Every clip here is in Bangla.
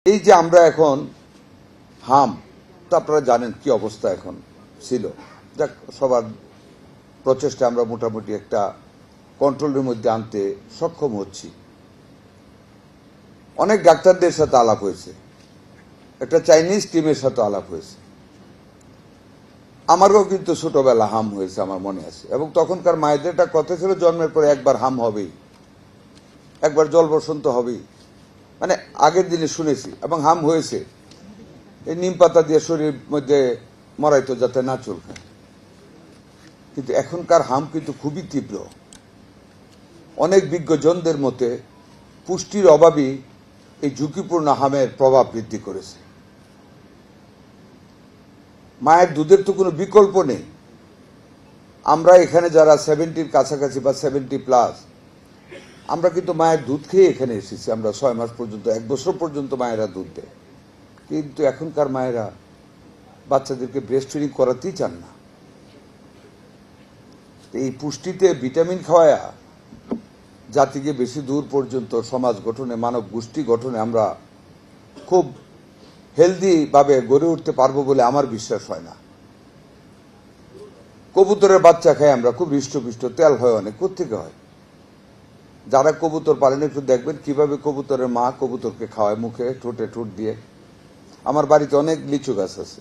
এই যে আমরা এখন হাম, তো আপনারা জানেন কি অবস্থা এখন ছিল, যাক সবার প্রচেষ্টা আমরা মোটামুটি একটা কন্ট্রোলের মধ্যে আনতে সক্ষম হচ্ছি। অনেক ডাক্তারদের সাথে আলাপ হয়েছে, একটা চাইনিজ টিমের সাথে আলাপ হয়েছে। আমারও কিন্তু ছোটবেলা হাম হয়েছে, আমার মনে আছে। এবং তখনকার মায়েদের একটা কথা ছিল, জন্মের পরে একবার হাম হবেই, একবার জল বসন্ত হবেই। মানে আগের দিনে শুনেছি, এবং হাম হয়েছে। এই নিম পাতা দিয়ে শরীরের মধ্যে মরাইতো যাতে না চুলকায়। কিন্তু এখনকার হাম কিন্তু খুবই তীব্র। অনেক বিজ্ঞজনদের মতে পুষ্টির অভাবই এই ঝুঁকিপূর্ণ হামের প্রভাব বৃদ্ধি করেছে। মায়ের দুধের তো কোনো বিকল্প নেই। আমরা এখানে যারা 70-র কাছাকাছি বা 70+, আমরা কিন্তু মায়ের দুধ খেয়ে এখানে এসেছি। আমরা 6 মাস পর্যন্ত, 1 বছর পর্যন্ত মায়েরা দুধ দেয়। কিন্তু এখনকার মায়েরা বাচ্চাদেরকে ব্রেস্ট ফিডিং করাতেই চান না। এই পুষ্টিতে ভিটামিন খাওয়ায়া জাতিকে বেশি দূর পর্যন্ত সমাজ গঠনে, মানব গোষ্ঠী গঠনে আমরা খুব হেলদি ভাবে গড়ে উঠতে পারবো বলে আমার বিশ্বাস হয় না। কবুতরের বাচ্চা খাই আমরা, খুব হৃষ্টপুষ্ট, তেল হয় অনেক। কোত্থেকে হয়? যারা কবুতর পালেন একটু দেখবেন কিভাবে কবুতরের মা কবুতরকে খাওয়ায়, মুখে ঠোঁটে ঠোঁট দিয়ে। আমার বাড়িতে অনেক লিচু গাছ আছে,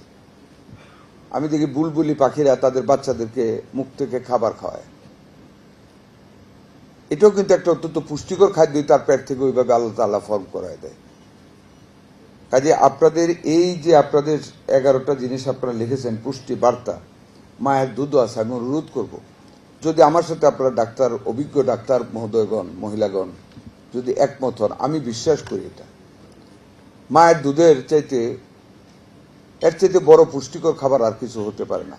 আমি দেখি বুলবুলি পাখিরা তাদের বাচ্চাদেরকে মুখ থেকে খাবার খাওয়ায়। এটাও কিন্তু একটা অত্যন্ত পুষ্টিকর খাদ্যই, তার পেট থেকে ওইভাবে আল্লাহ তাআলা ফর্ম করায় দেয়। কাজে আপনাদের এই যে আপনাদের 11টা জিনিস আপনারা লিখেছেন পুষ্টি বার্তা, মায়ের দুধও আছে। আমি অনুরোধ করব, যদি আমার সাথে আপনারা ডাক্তার, অভিজ্ঞ ডাক্তার মহোদয়গণ, মহিলাগণ যদি একমত হন, আমি বিশ্বাস করি এটা মায়ের দুধের চাইতে, এর চাইতে বড় পুষ্টিকর খাবার আর কিছু হতে পারে না।